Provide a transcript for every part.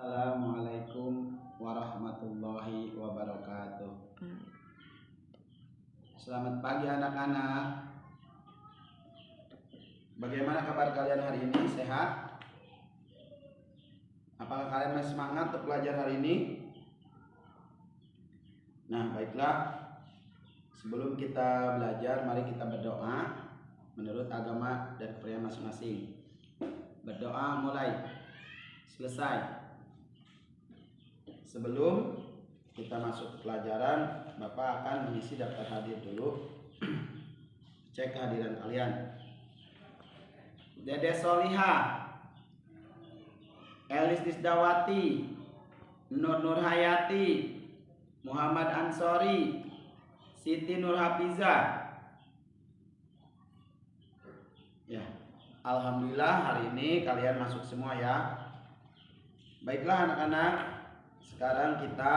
Assalamualaikum warahmatullahi wabarakatuh. Selamat pagi anak-anak. Bagaimana kabar kalian hari ini? Sehat? Apakah kalian masih semangat untuk belajar hari ini? Nah, baiklah. Sebelum kita belajar, mari kita berdoa menurut agama dan kepercayaan masing-masing. Berdoa mulai. Selesai. Sebelum kita masuk ke pelajaran, Bapak akan mengisi daftar hadir dulu. Cek kehadiran kalian. Dede Soliha, Elis Disdawati, Nur Hayati, Muhammad Ansori, Siti Nur Hafiza. Ya, alhamdulillah hari ini kalian masuk semua ya. Baiklah anak-anak. Sekarang kita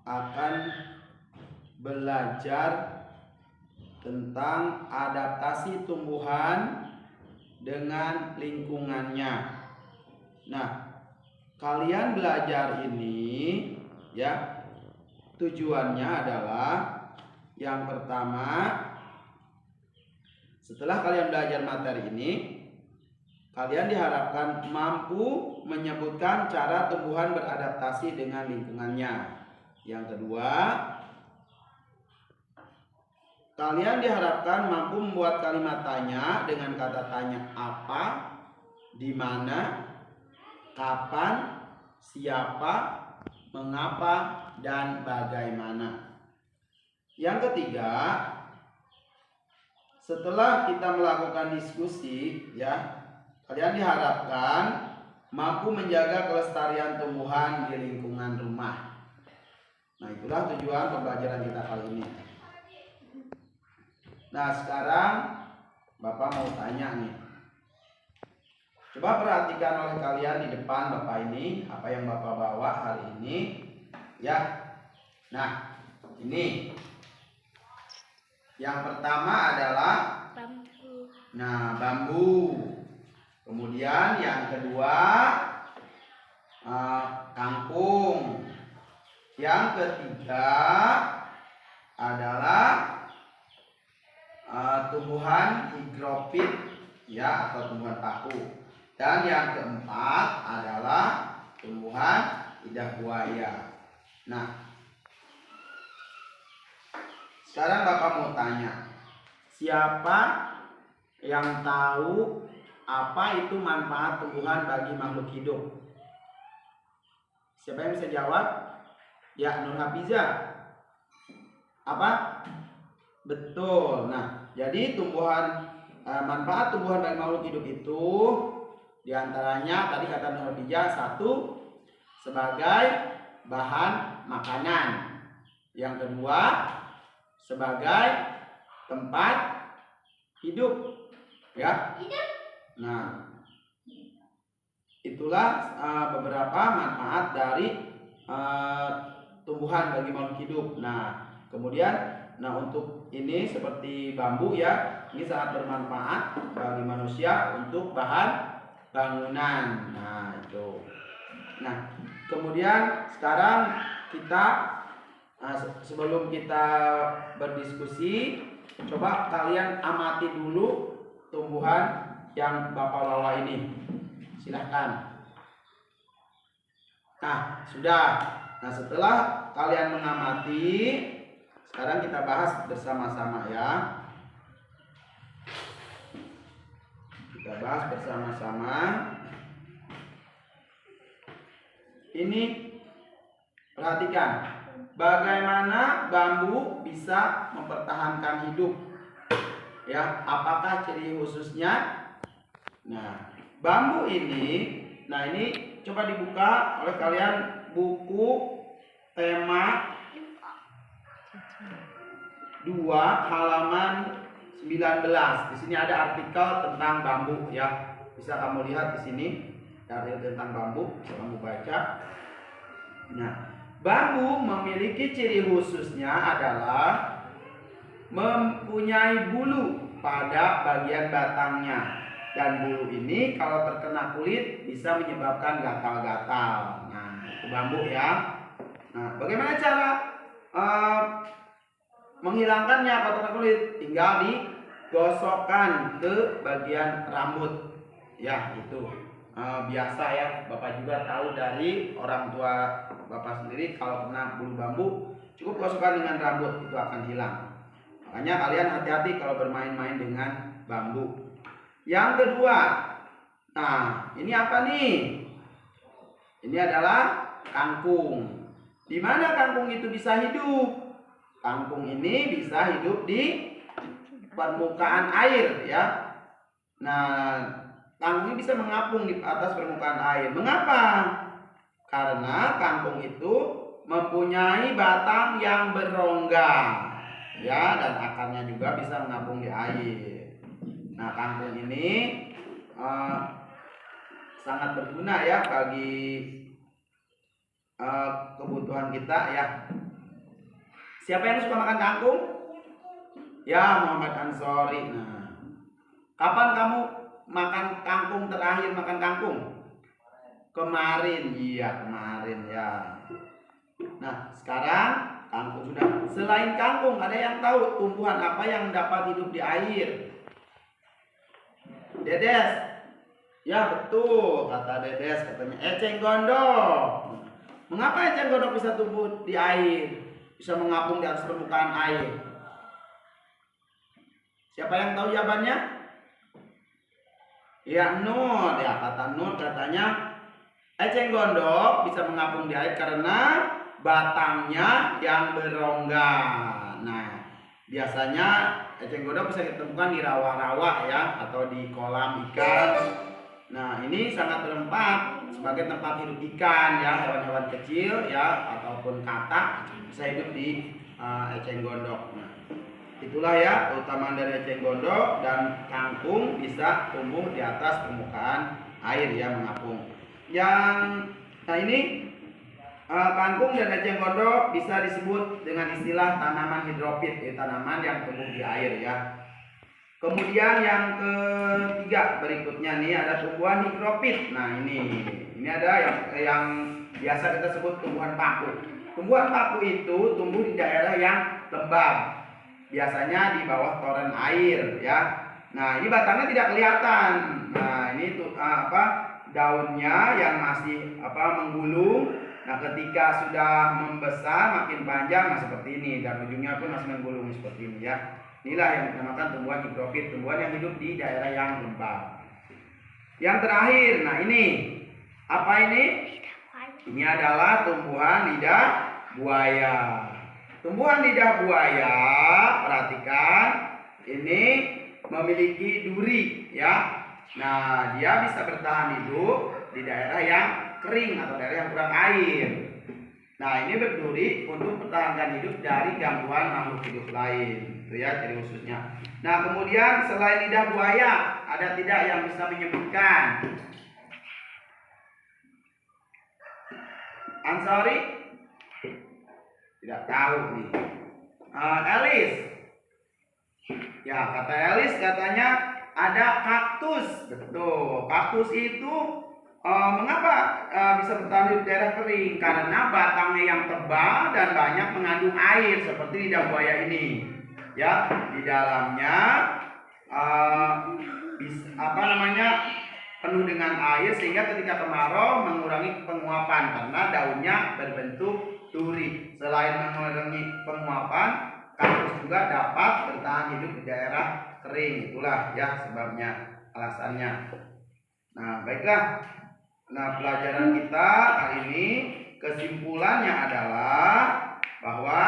akan belajar tentang adaptasi tumbuhan dengan lingkungannya. Nah, kalian belajar ini ya, tujuannya adalah yang pertama, setelah kalian belajar materi ini, kalian diharapkan mampu menyebutkan cara tumbuhan beradaptasi dengan lingkungannya. Yang kedua, kalian diharapkan mampu membuat kalimat tanya dengan kata tanya apa, di mana, kapan, siapa, mengapa, dan bagaimana. Yang ketiga, setelah kita melakukan diskusi ya, kalian diharapkan mampu menjaga kelestarian tumbuhan di lingkungan rumah. Nah, itulah tujuan pembelajaran kita kali ini. Nah, sekarang Bapak mau tanya nih. Coba perhatikan oleh kalian di depan Bapak ini, apa yang Bapak bawa hari ini. Ya. Nah, ini. Yang pertama adalah bambu. Nah, bambu. Kemudian yang kedua kangkung. Yang ketiga adalah tumbuhan higrofit ya, atau tumbuhan paku. Dan yang keempat adalah tumbuhan lidah buaya. Nah, sekarang Bapak mau tanya, siapa yang tahu apa itu manfaat tumbuhan bagi makhluk hidup? Siapa yang bisa jawab? Ya, Nur Hafiza. Apa? Betul. Nah, jadi manfaat tumbuhan bagi makhluk hidup itu diantaranya tadi kata Nur Hafiza, satu, sebagai bahan makanan. Yang kedua, sebagai tempat hidup. Ya. Nah, itulah beberapa manfaat dari tumbuhan bagi makhluk hidup. Nah, kemudian untuk ini seperti bambu ya, ini sangat bermanfaat bagi manusia untuk bahan bangunan. Nah, itu. Nah, kemudian sekarang kita sebelum kita berdiskusi, coba kalian amati dulu tumbuhan yang Bapak bawa ini. Silahkan. Nah, sudah. Nah, setelah kalian mengamati, sekarang kita bahas bersama-sama ya. Kita bahas bersama-sama. Ini perhatikan, bagaimana bambu bisa mempertahankan hidup. Ya, apakah ciri khususnya? Nah, bambu ini, ini coba dibuka oleh kalian buku tema 2 halaman 19. Di sini ada artikel tentang bambu ya. Bisa kamu lihat di sini artikel tentang bambu, bisa kamu baca. Nah, bambu memiliki ciri khususnya adalah mempunyai bulu pada bagian batangnya. Dan bulu ini kalau terkena kulit bisa menyebabkan gatal-gatal. Nah, itu bambu ya. Nah, bagaimana cara menghilangkannya kalau terkena kulit? Tinggal digosokkan ke bagian rambut. Ya, itu biasa ya. Bapak juga tahu dari orang tua Bapak sendiri, kalau kena bulu bambu cukup gosokkan dengan rambut, itu akan hilang. Makanya kalian hati-hati kalau bermain-main dengan bambu. Yang kedua, nah ini apa nih? Ini adalah kangkung. Di mana kangkung itu bisa hidup? Kangkung ini bisa hidup di permukaan air ya. Nah, kangkung ini bisa mengapung di atas permukaan air. Mengapa? Karena kangkung itu mempunyai batang yang berongga ya, dan akarnya juga bisa mengapung di air. Nah, kangkung ini sangat berguna ya bagi kebutuhan kita ya. Siapa yang suka makan kangkung? Ya, Muhammad Ansori. Nah, kapan kamu makan kangkung terakhir makan kangkung? Kemarin, iya kemarin ya. Nah, sekarang kangkung sudah. Selain kangkung, ada yang tahu tumbuhan apa yang dapat hidup di air? Dedes. Ya betul, kata Dedes, katanya eceng gondok. Mengapa eceng gondok bisa tumbuh di air? Bisa mengapung di atas permukaan air? Siapa yang tahu jawabannya? Ya, Nur. Ya, kata Nur katanya eceng gondok bisa mengapung di air karena batangnya yang berongga. Nah, biasanya eceng gondok bisa ditemukan di rawa-rawa ya, atau di kolam ikan. Nah, ini sangat bermanfaat sebagai tempat hidup ikan ya, hewan-hewan kecil ya, ataupun katak bisa hidup di eceng gondok. Nah, itulah ya keutamaan dari eceng gondok, dan kangkung bisa tumbuh di atas permukaan air ya, mengapung. Nah ini kangkung dan eceng gondok bisa disebut dengan istilah tanaman hidrofit, tanaman yang tumbuh di air ya. Kemudian yang ketiga berikutnya nih ada tumbuhan higrofit. Nah ini ada yang biasa kita sebut tumbuhan paku. Tumbuhan paku itu tumbuh di daerah yang lembab, biasanya di bawah toren air ya. Nah ini batangnya tidak kelihatan. Nah ini tuh daunnya yang masih menggulung. Nah ketika sudah membesar makin panjang, nah seperti ini, dan ujungnya pun masih menggulung seperti ini ya. Inilah yang dinamakan tumbuhan higrofit, tumbuhan yang hidup di daerah yang lembab. Yang terakhir, nah ini apa ini? Ini adalah tumbuhan lidah buaya. Tumbuhan lidah buaya, perhatikan, ini memiliki duri ya. Nah, dia bisa bertahan hidup di daerah yang kering atau daerah yang kurang air. Nah, ini berduri untuk mempertahankan hidup dari gangguan makhluk hidup lain. Itu ya ciri khususnya. Nah, kemudian selain lidah buaya, ada tidak yang bisa menyebutkan? Ansori? Tidak tahu nih. Elis. Ya, kata Elis katanya ada kaktus. Betul. Kaktus itu mengapa bisa bertahan di daerah kering? Karena batangnya yang tebal dan banyak mengandung air seperti lidah buaya ini. Ya, di dalamnya penuh dengan air sehingga ketika kemarau mengurangi penguapan karena daunnya berbentuk duri. Selain mengurangi penguapan, kaktus juga dapat bertahan hidup di daerah kering. Itulah ya sebabnya, alasannya. Nah, baiklah. Nah, pelajaran kita hari ini kesimpulannya adalah bahwa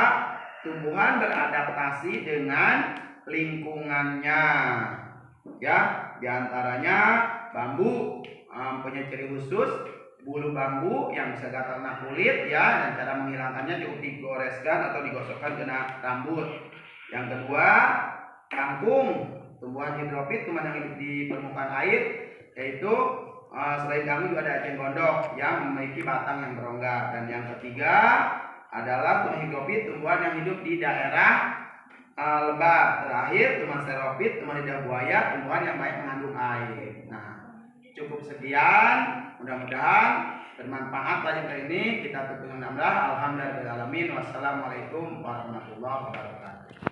tumbuhan beradaptasi dengan lingkungannya. Ya, diantaranya bambu punya ciri khusus, bulu bambu yang bisa gatal kena kulit ya, dan cara menghilangkannya cukup digoreskan atau digosokkan kena rambut. Yang kedua, kangkung, tumbuhan hidrofit, tumbuhan yang hidup di permukaan air, yaitu selain kangkung juga ada eceng gondok yang memiliki batang yang berongga. Dan yang ketiga adalah tumbuhan hidrofit, tumbuhan yang hidup di daerah lembab. Terakhir tumbuhan xeropit, tumbuhan lidah buaya, tumbuhan yang banyak mengandung air. Cukup sekian, mudah-mudahan bermanfaat pelajaran ini. Kita tutup dengan alhamdulillah. Wassalamualaikum warahmatullahi wabarakatuh.